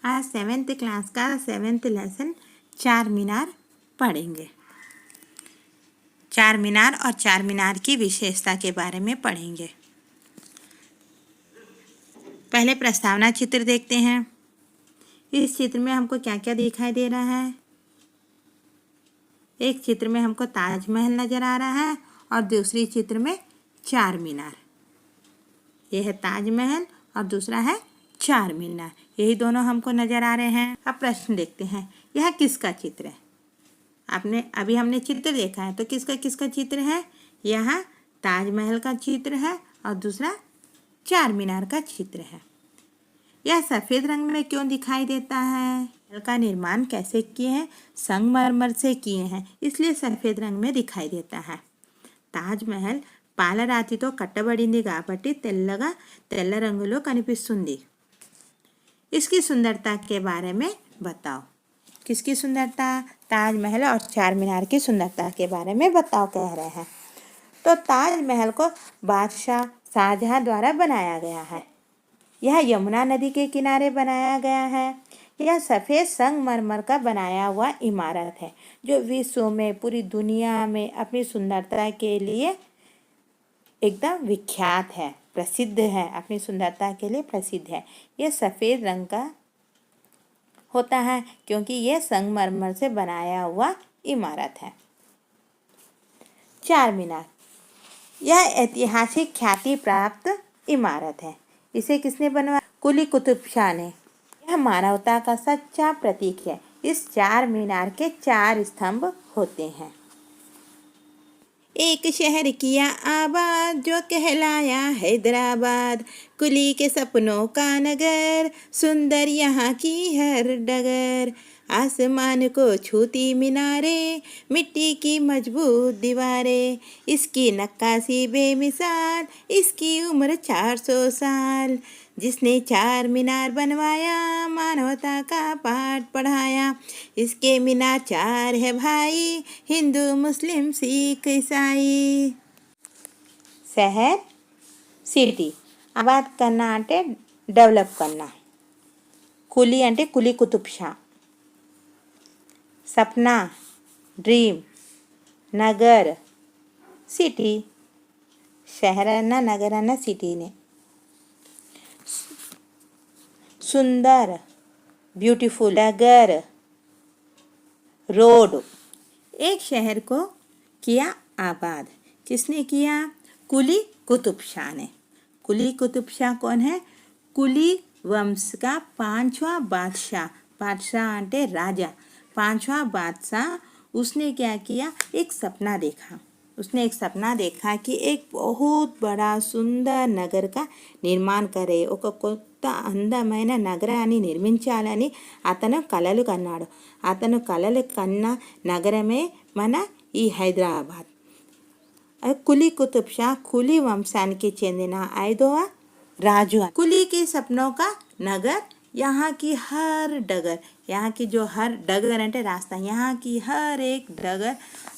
आज 7th class का 7th lesson चार मीनार पढ़ेंगे। चार मीनार और चार मीनार की विशेषता के बारे में पढ़ेंगे। पहले प्रस्तावना चित्र देखते हैं। इस चित्र में हमको क्या क्या दिखाई दे रहा है। एक चित्र में हमको ताजमहल नज़र आ रहा है और दूसरी चित्र में चार मीनार। यह है ताजमहल और दूसरा है चार मीनार, यही दोनों हमको नज़र आ रहे हैं। अब प्रश्न देखते हैं, यह किसका चित्र है। अभी हमने चित्र देखा है, तो किसका चित्र है। यह ताजमहल का चित्र है और दूसरा चार मीनार का चित्र है। यह सफ़ेद रंग में क्यों दिखाई देता है। महल का निर्माण कैसे किए हैं, संगमरमर से किए हैं, इसलिए सफ़ेद रंग में दिखाई देता है। ताजमहल పాలరాతితో కట్టబడింది కాబట్టి తెల్ల రంగులో కనిపిస్తుంది। इसकी सुंदरता के बारे में बताओ। किसकी सुंदरता। ताजमहल और चार मीनार की सुंदरता के बारे में बताओ कह रहे हैं। तो ताजमहल को बादशाह शाहजहां द्वारा बनाया गया है। यह यमुना नदी के किनारे बनाया गया है। यह सफ़ेद संगमरमर का बनाया हुआ इमारत है जो विश्व में, पूरी दुनिया में अपनी सुंदरता के लिए एकदम विख्यात है, प्रसिद्ध है, अपनी सुंदरता के लिए प्रसिद्ध है। यह सफ़ेद रंग का होता है क्योंकि यह संगमरमर से बनाया हुआ इमारत है। चार मीनार, यह ऐतिहासिक ख्याति प्राप्त इमारत है। इसे किसने बनवाया। कुली कुतुब शाह ने। यह मानवता का सच्चा प्रतीक है। इस चार मीनार के चार स्तंभ होते हैं। एक शहर किया आबाद जो कहलाया हैदराबाद, कुली के सपनों का नगर, सुंदर यहाँ की हर डगर। आसमान को छूती मीनारें, मिट्टी की मजबूत दीवारें, इसकी नक्काशी बेमिसाल, इसकी उम्र 400 साल। जिसने चार मीनार बनवाया, मानवता का पाठ पढ़ाया। इसके मीनार चार है भाई, हिंदू मुस्लिम सिख ईसाई। शहर सिटी, आबाद करना అంటే डेवलप करना। कुली అంటే कुली कुतुब शाह। सपना ड्रीम, नगर सिटी, शहर अन्न नगर अन्न सिटीने। सुंदर ब्यूटीफुल, नगर रोड। एक शहर को किया आबाद, किसने किया। कुली कुतुब शाह ने। कुली कुतुब शाह कौन है। कुली वंश का पांचवा बादशाह। बादशाह అంటే राजा, पांचवा बादशाह। उसने क्या किया, एक सपना देखा। उसने एक सपना देखा कि एक बहुत बड़ा सुंदर नगर का निर्माण करे, ఒక కొత్త అందమైన నగరాన్ని నిర్మించాలని అతను కలలు కన్నాడు। అతను కలలు కన్న నగరమే మన ఈ హైదరాబాద్। కులీ కుతుబ్ షా కులీ వంశానికి చెందిన 5వ రాజు। कुली के सपनों का नगर, यहाँ की हर डगर, यहाँ की जो हर डगर అంటే रास्ता, यहाँ की हर एक डगर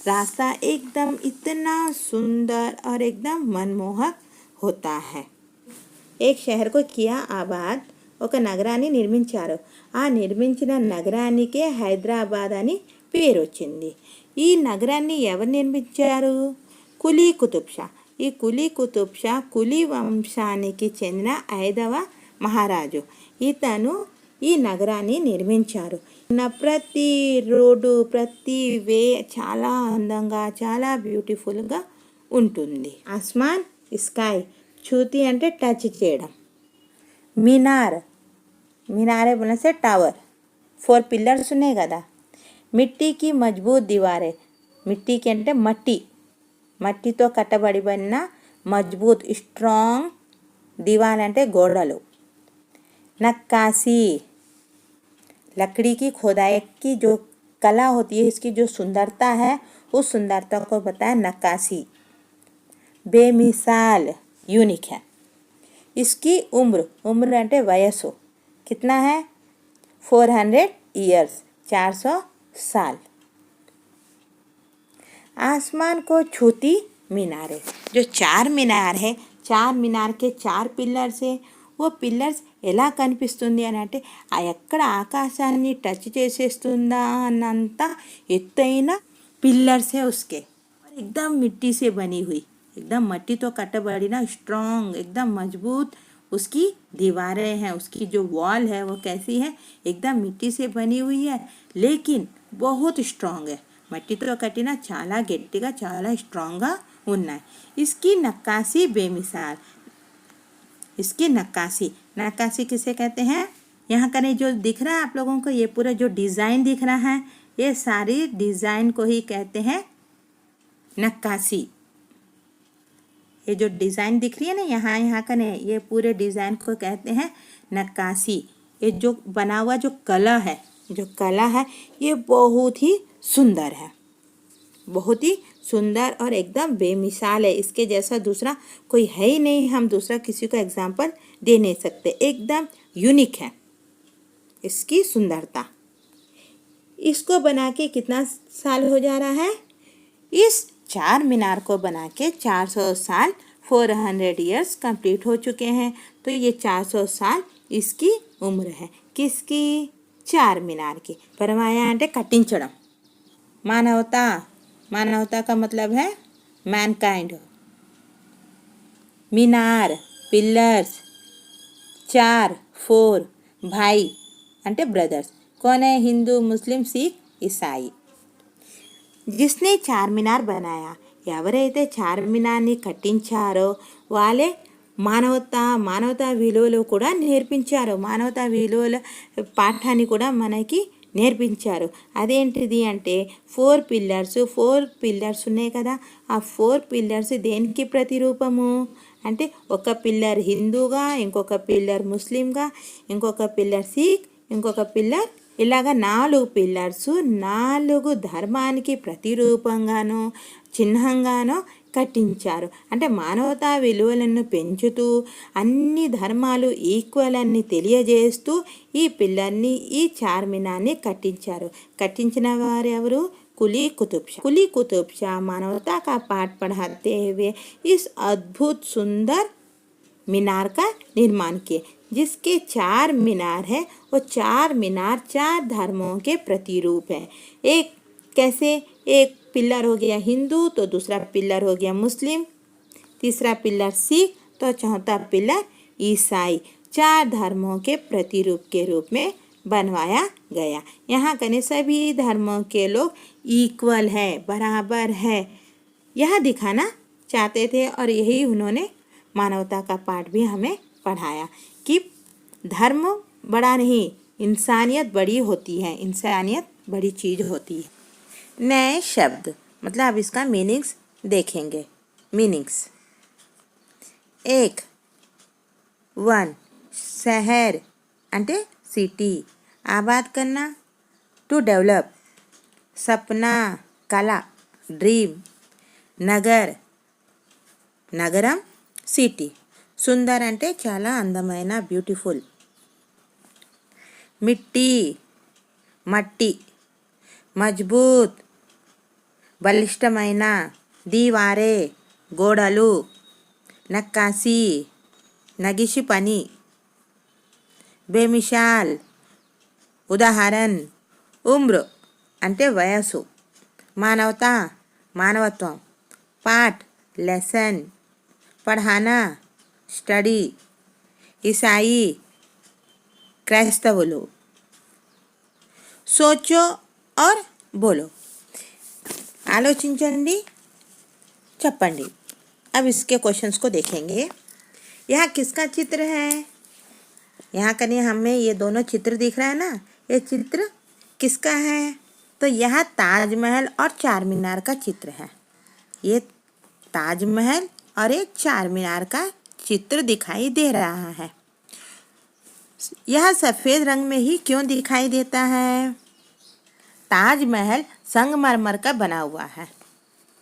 रास्ता एकदम इतना सुंदर और एकदम मनमोहक होता है। एक शहर को किया आबाद, ఒక నగరాన్ని నిర్మించారు। ఆ నిర్మించిన నగరానికే హైదరాబాద్ అని పేరు వచ్చింది। ఈ నగరాన్ని ఎవరు నిర్మించారు. కులీ కుతుబ్ షా। ఈ కులీ కుతుబ్ షా కులీ వంశానికి చెందిన 5వ మహారాజు। ఇతను ఈ నగరాన్ని నిర్మించారు। ప్రతి రోడ్డు, ప్రతి వే చాలా అందంగా, చాలా బ్యూటిఫుల్గా ఉంటుంది। ఆస్మాన్ స్కై, छूती అంటే టచ్ చేయడం। मीनार, मीनारे बोलने से टावर, 4 पिलर्स ఉన్నాయి కదా। మిట్టి की मजबूत दीवारें, మిట్టి की అంటే మట్టి, మట్టితో కట్టబడిన మజబూత్ స్ట్రాంగ్, दीवार అంటే గోడలు। नक्काशी, लकड़ी की खोदाई की जो कला होती है, इसकी जो सुंदरता है, उस सुंदरता को बताया नक्काशी। बेमिसाल, यूनिक है। इसकी उम्र అంటే वयस्सु कितना है 400 ईयर्स, 400 साल। आसमान को छूती मीनारें, जो चार मीनार है, चार मीनार के 4 पिलर्स है, वो पिलर्स ఎలా కనిపిస్తుంది అని అంటే ఎక్కడ ఆకాశాన్ని టచ్ చేసేస్తుందా అన్నంత ఎత్తైన पिलर्स है उसके और एकदम मिट्टी से बनी हुई, एकदम मट्टी तो कटबड़ी स्ट्रॉन्ग एकदम मजबूत उसकी दीवारें हैं। उसकी जो वॉल है वो कैसी है, एकदम मिट्टी से बनी हुई है लेकिन बहुत स्ट्रॉन्ग है। मट्टी तो कटिना चाला गट्टिगा चाला स्ट्रॉन्ग उन्नाई। इसकी नक्काशी बेमिसाल। इसकी नक्काशी किसे कहते हैं, यहाँ का जो दिख रहा है आप लोगों को, ये पूरा जो डिज़ाइन दिख रहा है ये सारी डिज़ाइन को ही कहते हैं नक्काशी। ये जो डिज़ाइन दिख रही है ना यहाँ का नहीं, ये पूरे डिज़ाइन को कहते हैं नक्काशी। ये जो बना हुआ जो कला है ये बहुत ही सुंदर है, बहुत ही सुंदर और एकदम बेमिसाल है। इसके जैसा दूसरा कोई है ही नहीं, हम दूसरा किसी को एग्जाम्पल दे नहीं सकते। एकदम यूनिक है इसकी सुंदरता। इसको बना के कितना साल हो जा रहा है, इस चार मीनार को बना के 400 साल 400 ईयर्स कंप्लीट हो चुके हैं। तो ये 400 साल इसकी उम्र है। किसकी, चार मीनार की। परमाया అంటే కట్టించడం, मानवता का मतलब है मैनकाइंड। मीनार पिलर्स, 4 4 भाई అంటే ब्रदर्स। कौन है, हिंदू मुस्लिम सिख ईसाई। जिसने चार मीनार बनाया, ఎవరైతే చార్ మినార్ని కట్టించారో వాళ్ళే మానవతా విలువలు కూడా నేర్పించారు, మానవతా విలువల పాఠాన్ని కూడా మనకి నేర్పించారు। అదేంటిది అంటే 4 పిల్లర్స్ ఉన్నాయి కదా, ఆ 4 పిల్లర్స్ దేనికి ప్రతిరూపము అంటే ఒక పిల్లర్ హిందూగా, ఇంకొక పిల్లర్ ముస్లింగా, ఇంకొక పిల్లర్ సిక్, ఇంకొక పిల్లర్ ఇలాగా 4 పిల్లర్స్ 4 ధర్మానికి ప్రతిరూపంగానో చిహ్నంగానో కట్టించారు। అంటే మానవతా విలువలను పెంచుతూ అన్ని ధర్మాలు ఈక్వల్ అని తెలియజేస్తూ ఈ పిల్లర్ని, ఈ చార్మినార్ని కట్టించారు। కట్టించిన వారు ఎవరు, कुली कुतुब शाह मानवता का पाठ पढ़ाते हुए इस अद्भुत सुंदर मीनार का निर्माण किए। जिसके 4 मीनार है, वो 4 मीनार 4 धर्मों के प्रतिरूप है। एक कैसे, एक पिलर हो गया हिंदू, तो दूसरा पिलर हो गया मुस्लिम, तीसरा पिलर सिख, तो चौथा पिलर ईसाई। 4 धर्मों के प्रतिरूप के रूप में बनवाया गया। यहाँ कने सभी धर्मों के लोग इक्वल है, बराबर है, यह दिखाना चाहते थे। और यही उन्होंने मानवता का पाठ भी हमें पढ़ाया कि धर्म बड़ा नहीं, इंसानियत बड़ी होती है, इंसानियत बड़ी चीज़ होती है। नए शब्द मतलब अब इसका मीनिंग्स देखेंगे। मीनिंग्स 1 1 शहर అంటే सिटी, आबाद करना, टू डेवलप, सपना कला ड्रीम, नगर నగరం సిటీ, సుందర్ అంటే చాలా అందమైన బ్యూటిఫుల్, మిట్టి మట్టి, మజ్బూత్ బలిష్టమైన, దీవారే గోడలు, నక్కాసి నగిషి పని, బేమిషాల్ ఉదాహరణ, ఉమ్ర అంటే వయసు, మానవత్వం, పాఠ్ लेसन पढ़ाना स्टडी, ईसाई क्राइस्तवुलु। सोचो और बोलो, आलोचिंचंडी चप्पंडी। अब इसके क्वेश्चंस को देखेंगे। यहाँ किसका चित्र है, यहाँ कने हमें ये दोनों चित्र दिख रहा है ना, ये चित्र किसका है, तो यह ताजमहल और चार मीनार का चित्र है। ये ताजमहल और एक चार मीनार का चित्र दिखाई दे रहा है। यह सफ़ेद रंग में ही क्यों दिखाई देता है, ताजमहल संगमरमर का बना हुआ है।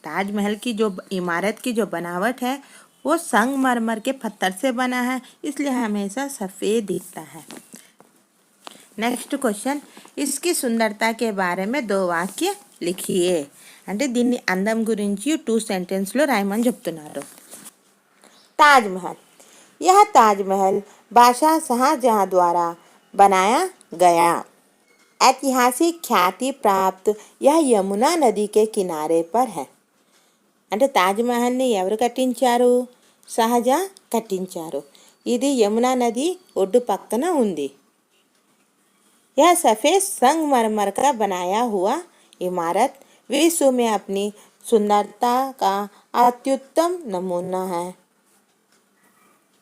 ताजमहल की जो इमारत की जो बनावट है वो संगमरमर के पत्थर से बना है, इसलिए हमेशा सफ़ेद दिखता है। नेक्स्ट क्वेश्चन, इसकी सुंदरता के बारे में 2 वाक्य लिखिए। అంటే దీన్ని అందం గురించి 2 సెంటెన్స్లో రాయమని చెప్తున్నారు। ताजमहल, यह ताजमहल बादशाह शाहजहां द्वारा बनाया गया। ऐतिहासिक ख्याति प्राप्त यह यमुना नदी के किनारे पर है। అంటే తాజ్‌మహల్‌ని ఎవరు కట్టించారు? షాజహాన్ కట్టించారు. ఇది యమునా నది ఒడ్డు పక్కన ఉంది. यह सफ़ेद संगमरमर का बनाया हुआ इमारत विश्व में अपनी सुंदरता का అత్యుత్తమ నమూనా है.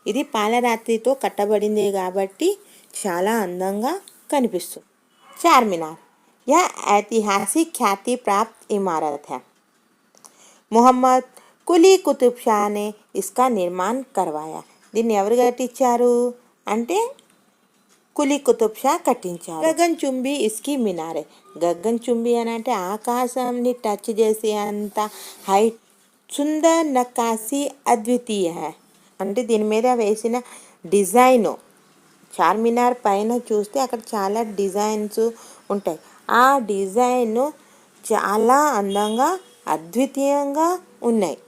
ఇది పాలరాతితో కట్టబడింది కాబట్టి చాలా అందంగా కనిపిస్తుంది. చార్మినార్ यह ऐतिहासिक ख्याति प्राप्त इमारत है. मोहम्मद कुली कुतुब शाह ने इसका निर्माण करवाया. దీన్ని ఎవరు కట్టించారు అంటే కులీ కుతుబ్ షా కట్టించారు. గగన్ చుంబి ఇస్కి మినారే. గగన్ చుంబి అని అంటే ఆకాశాన్ని టచ్ చేసే అంత హైట్. సుందర్ నక్కాసి అద్వితీయ है. అంటే దీని మీద వేసిన డిజైన్ చార్మినార్ పైన చూస్తే అక్కడ చాలా డిజైన్స్ ఉంటాయి. ఆ డిజైన్ చాలా అందంగా అద్వితీయంగా ఉన్నాయి.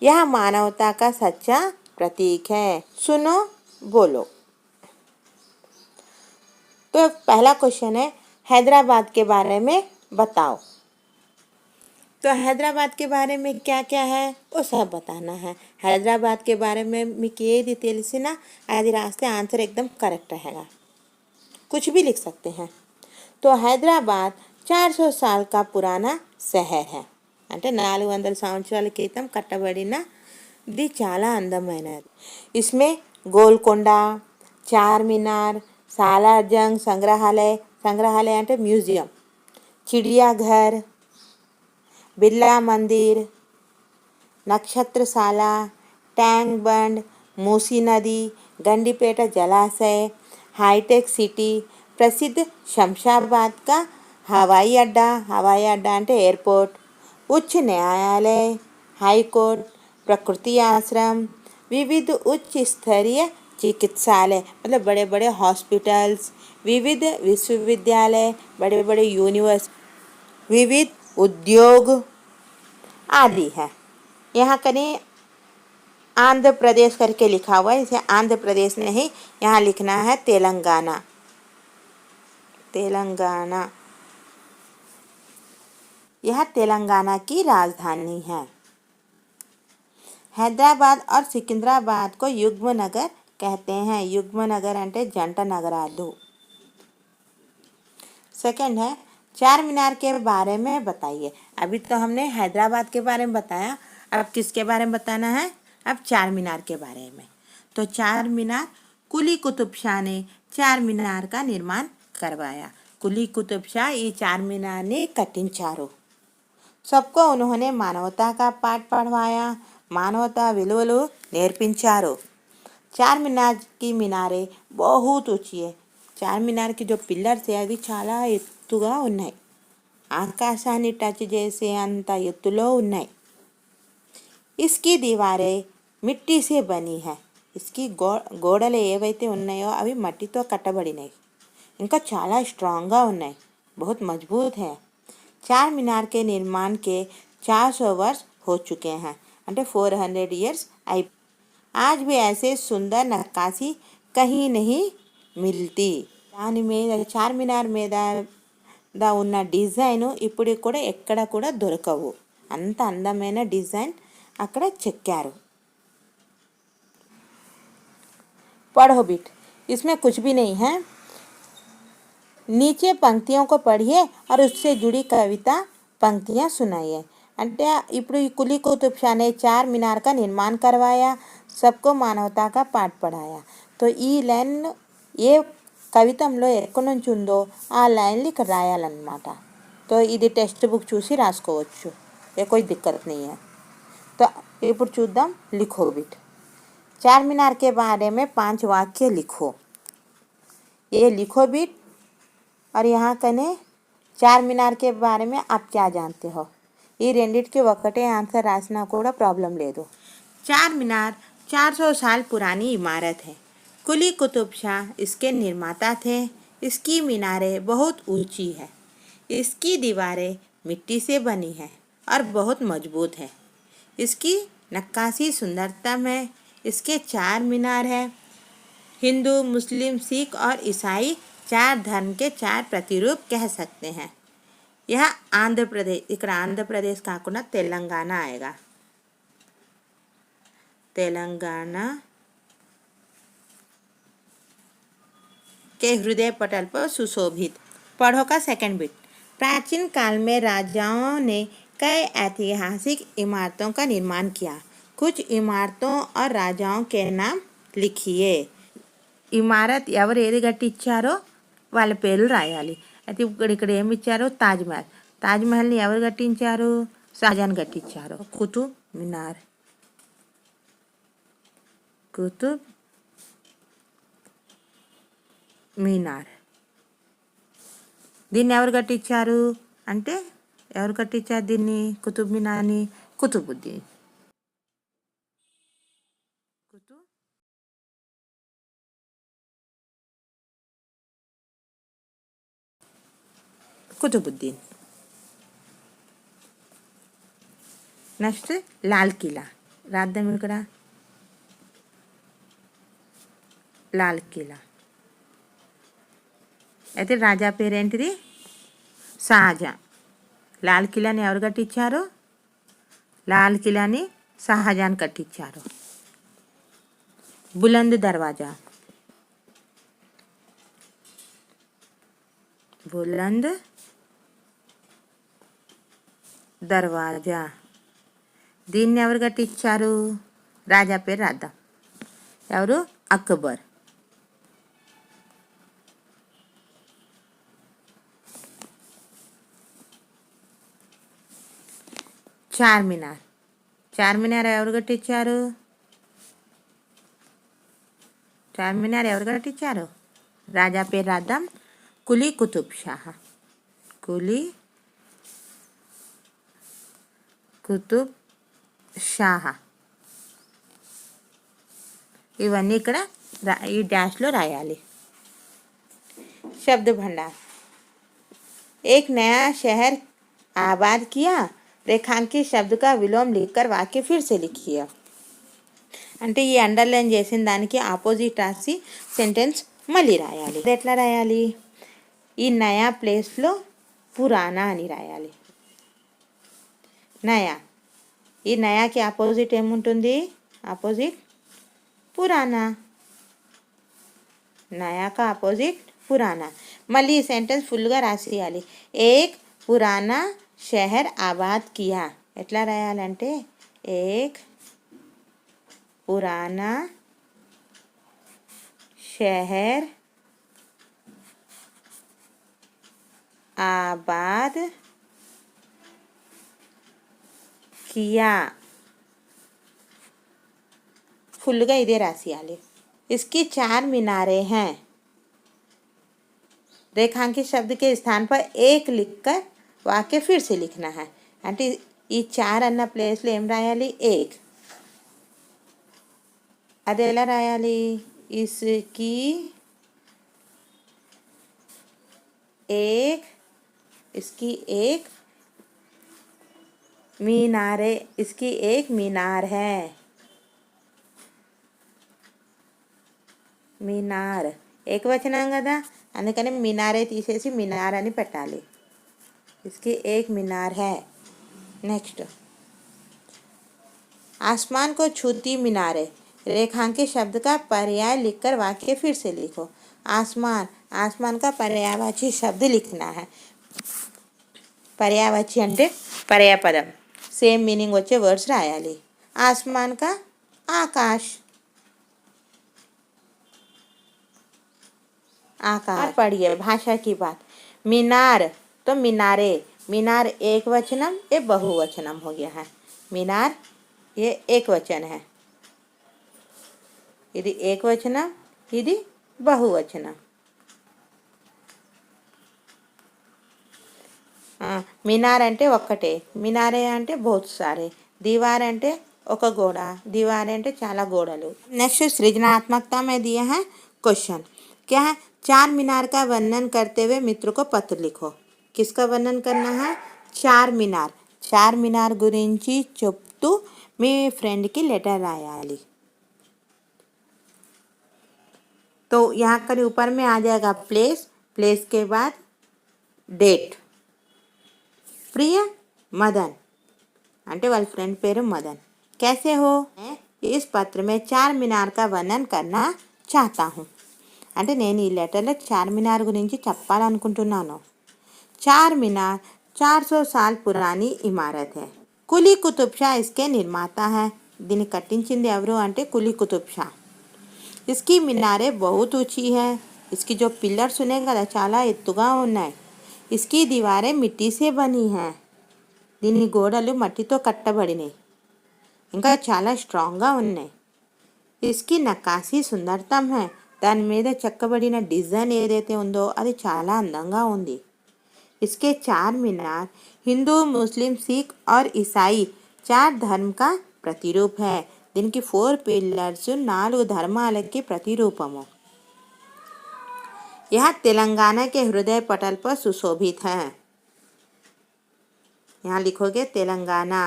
यह मानवता का सच्चा प्रतीक है. सुनो बोलो. तो पहला क्वेश्चन है हैदराबाद के बारे में बताओ. तो हैदराबाद के बारे में क्या क्या है वो सब बताना है. हैदराबाद के बारे में మీకు ఏది తెలిసినా అది రాస్తే ఆన్సర్ एकदम करेक्ट रहेगा. कुछ भी लिख सकते हैं. तो हैदराबाद 400 साल का पुराना शहर है. అంటే 400 సంవత్సరాల క్రితం కట్టబడినది చాలా అందమైనది. इसमें గోల్కొండ, చార్మినార్, सालार जंग संग्रहालय. संग्रहालय అంటే म्यूजियम, चिड़ियाघर, बिरला मंदिर, नक्षत्रशाला, टैंक बंड, मूसी नदी, गंडीपेट जलाशय, हाईटेक सिटी, प्रसिद्ध शमशाबाद का हवाई अड्डा అంటే एयरपोर्ट, उच्च न्यायालय, हाई कोर्ट, प्रकृति आश्रम, विविध उच्च स्तरीय चिकित्सालय मतलब बड़े बड़े हॉस्पिटल्स, विविध विश्वविद्यालय, बड़े बड़े यूनिवर्सिटी, विविध उद्योग आदि है. यहाँ कहीं आंध्र प्रदेश करके लिखा हुआ है. इसे आंध्र प्रदेश नहीं यहाँ लिखना है तेलंगाना. तेलंगाना यह तेलंगाना की राजधानी है. हैदराबाद और सिकंदराबाद को युग्म नगर कहते हैं. युग्म नगर అంటే జంట నగరాలు. सेकंड है चार मीनार के बारे में बताइए. अभी तो हमने हैदराबाद के बारे में बताया. अब किसके बारे में बताना है? अब चार मीनार के बारे में. तो चार मीनार कुली कुतुब शाह ने चार मीनार का निर्माण करवाया. कुली कुतुब शाह ये चार मीनार ने కట్టించారు. सबको उन्होंने मानवता का पाठ पढ़वाया. मानवता విలువలు నేర్పించారు. चार मीनार की मीनारें बहुत ऊंची है. चार मीनार की जो पिलर्स है అవి చాలా ఎత్తుగా ఉన్నాయి. ఆకాశాన్ని టచ్ చేసే అంత ఎత్తులో ఉన్నాయి. इसकी दीवारें मिट्टी से बनी है. इसकी గోడలు ఏవైతే ఉన్నాయో అవి మట్టితో కట్టబడినాయి. ఇంకా చాలా స్ట్రాంగ్గా ఉన్నాయి. बहुत मजबूत है. चार मीनार के निर्माण के 400 वर्ष हो चुके हैं. అంటే 400 इयर्स आई. आज भी ऐसे सुंदर नक्काशी कहीं नहीं मिलती. దాని మీద చార్మినార్ మీద ఉన్న డిజైన్ ఇప్పుడు కూడా ఎక్కడ కూడా దొరకవు. అంత అందమైన డిజైన్ అక్కడ చెక్కారు. पढ़ो बिट. इसमें कुछ भी नहीं है. नीचे पंक्तियों को पढ़िए और उससे जुड़ी कविता पंक्तियाँ सुनाइए. అంటే ఇప్పుడు ఈ కులీ కుతుబ్ షా ने चार मीनार का निर्माण करवाया. सबको मानवता का पाठ पढ़ाया. तो ఈ లైన్ ఏ కవితంలో ఎక్కడి నుంచి ఉందో ఆ లైన్లు ఇక్కడ రాయాలన్నమాట. तो ఇది టెక్స్ట్ బుక్ చూసి రాసుకోవచ్చు. ఏ कोई दिक्कत नहीं है. तो ఇప్పుడు చూద్దాం. लिखो बिट. चार मीनार के बारे में 5 वाक्य लिखो. ये लिखो बिट. और यहाँ कने चार मीनार के बारे में आप क्या जानते हो. ఈ రెండిటికి ఒకటే ఆన్సర్ రాసినా కూడా ప్రాబ్లం లేదు. चार मीनार 400 साल पुरानी इमारत है. कुली कुतुब शाह इसके निर्माता थे. इसकी मीनारें बहुत ऊंची है. इसकी दीवारें मिट्टी से बनी है और बहुत मजबूत है. इसकी नक्काशी सुंदरतम है. इसके 4 मीनार है. हिंदू, मुस्लिम, सिख और ईसाई 4 धर्म के 4 प्रतिरूप कह सकते हैं। यह आंध्र प्रदेश, ఇక్కడ ఆంధ్రప్రదేశ్ కాకుండా తెలంగాణ आएगा। तेलंगाना के हृदय पटल पर सुशोभित। पढ़ो का सेकंड बिट। प्राचीन काल में राजाओं ने कई ऐतिहासिक इमारतों का निर्माण किया। कुछ इमारतों और राजाओं के नाम लिखिए। ఇమారత్ ఎవరు ఏది కట్టించారో వాళ్ళ పేర్లు రాయాలి। అయితే ఇక్కడ ఏమి ఇచ్చారు? తాజ్మహల్। తాజ్మహల్ని ఎవరు కట్టించారు? షాజహాన్ కట్టించారు। కుతుబ్ మినార్, కుతుబ్ మినార్ దీన్ని ఎవరు కట్టించారు అంటే, ఎవరు కట్టించారు దీన్ని? కుతుబ్ మినార్ని కుతుబుద్దీన్। కుతుబుద్దీన్। నెక్స్ట్ లాల్ కిలా రాద్దాం ఇక్కడ। లాల్ కిలా అయితే రాజా పేరేంటిది? షాజహాన్। లాల్ కిలాని ఎవరు కట్టించారు? లాల్ కిలాని షాజహాన్ కట్టించారు। బులంద్ దర్వాజా, బులంద్ దర్వాజా దీన్ని ఎవరు కట్టించారు? రాజా పేరు రాద్దాం। ఎవరు? అక్బర్। చార్మినార్, చార్మినార్ ఎవరు కట్టించారు? చార్మినార్ ఎవరు కట్టించారు? రాజా పేరు రాద్దాం। కులీ కుతుబ్ షాహ్। కులీ కుతుబ్ షాహ్। ఇవన్నీ ఇక్కడ ఈ డాష్లో రాయాలి। शब्द भंडार। एक नया शहर आबाद किया। रेखांकित शब्द का विलोम लिखकर वाक्य फिर से लिखिए। అంటే ఈ అండర్లైన్ చేసిన దానికి ఆపోజిట్ రాసి సెంటెన్స్ మళ్ళీ రాయాలి। ఎట్లా రాయాలి? ఈ నయా ప్లేస్లో పురాణా అని రాయాలి। నయా, ఈ నయాకి ఆపోజిట్ ఏముంటుంది? ఆపోజిట్ పురాణా। నయా కా ఆపోజిట్ పురాణా। మళ్ళీ ఈ సెంటెన్స్ ఫుల్గా రాసేయాలి। ఏక్ పురాణా షహర్ ఆబాద్ కియా। ఎట్లా రాయాలంటే, ఏక్ पुराना शहर आबाद किया। फुल्गा इधे रासियाले। इसकी 4 मीनारें हैं। रेखांकित शब्द के स्थान पर एक लिखकर वाक्य फिर से लिखना है। అంటే ఈ 4 అన్న ప్లేస్లో ఏం రాయాలి? एक। అది ఎలా రాయాలి? इसकी एक, इसकी एक मीनारे, इसकी एक मीनार है। మీనార్ ఏకవచనం కదా, అందుకని మీనారే తీసేసి మీనార్ అని పెట్టాలి। इसकी एक मीनार है। नेक्स्ट, आसमान को छूती मीनारें। रेखांकित शब्द का पर्याय लिखकर वाक्य फिर से लिखो। आसमान, आसमान का पर्यायवाची शब्द लिखना है। पर्यायवाची అంటే పర్యాయపదం, సేమ్ మీనింగ్ వచ్చే వర్డ్స్ రాయాలి। आसमान का आकाश, आकार। पढ़िए भाषा की बात। मीनार तो मीनारे, मीनार एक वचनम, ये बहुवचनम हो गया है। मीनार ये एक वचन है, ఇది ఏకవచనం, ఇది బహువచనం। మీనార్ అంటే ఒక్కటే, మీనారే అంటే బహుత్ సారే, దీవార్ అంటే ఒక గోడ, దీవార్ అంటే చాలా గోడలు। నెక్స్ట్ సృజనాత్మకता में दिया है क्वेश्चन। क्या है? 4 मीनार का वर्णन करते हुए मित्र को पत्र लिखो। किसका वर्णन करना है? 4 मीनार। 4 मीनार గురించి చెప్తూ మీ ఫ్రెండ్కి లెటర్ రాయాలి। तो यहाँ कर ऊपर में आ जाएगा प्लेस, प्लेस के बाद डेट. प्रिय मदन అంటే వాళ్ళ ఫ్రెండ్ పేరు మదన్. कैसे हो? मैं इस पत्र में चार मीनार का वर्णन करना चाहता हूँ. అంటే నేను ఈ లెటర్లో చార్మినార్ గురించి చెప్పాలనుకుంటున్నాను. चार मीनार 400 साल पुरानी इमारत है. कुली कुतुब शाह इसके निर्माता है. దీన్ని కట్టించింది ఎవరు అంటే కులీ కుతుబ్ షా. इसकी मीनारें बहुत ऊंची है. इसकी जो पिलर्स ఉన్నాయి కదా చాలా ఎత్తుగా ఉన్నాయి. इसकी दीवारें मिट्टी से बनी हैं. దీని గోడలు మట్టితో కట్టబడినాయి. ఇంకా చాలా స్ట్రాంగ్గా ఉన్నాయి. इसकी नक्काशी सुंदरतम है. దాని మీద చెక్కబడిన డిజైన్ ఏదైతే ఉందో అది చాలా అందంగా ఉంది. इसके चार मीनार हिंदू, मुस्लिम, सिख और ईसाई 4 धर्म का प्रतिरूप है. దీనికి 4 पिलर्स 4 ధర్మాలకి ప్రతిరూపము. यह तेलंगाना के हृदय पटल पर सुशोभित है. यहाँ लिखोगे तेलंगाना.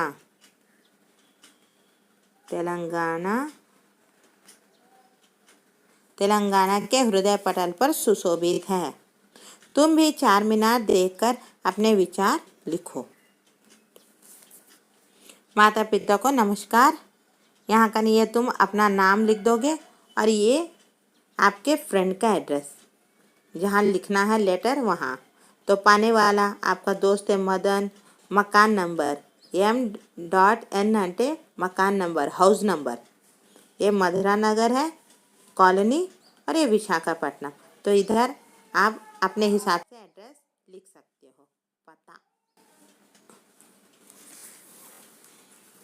तेलंगाना तेलंगाना के हृदय पटल पर सुशोभित है. तुम भी चार मीनार देखकर अपने विचार लिखो. माता पिता को नमस्कार. यहाँ का ये तुम अपना नाम लिख दोगे और ये आपके फ्रेंड का एड्रेस जहाँ लिखना है लेटर वहाँ. तो पाने वाला आपका दोस्त है मदन. मकान नंबर M.N అంటే मकान नंबर, हाउस नंबर. ये मधुरा नगर है कॉलोनी और ये विशाखापट्टनम. तो इधर आप अपने हिसाब से एड्रेस लिख सकते हो. पता.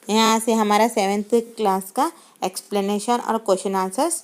यहाँ से हमारा 7th क्लास का एक्सप्लेनेशन और क्वेश्चन आंसर्स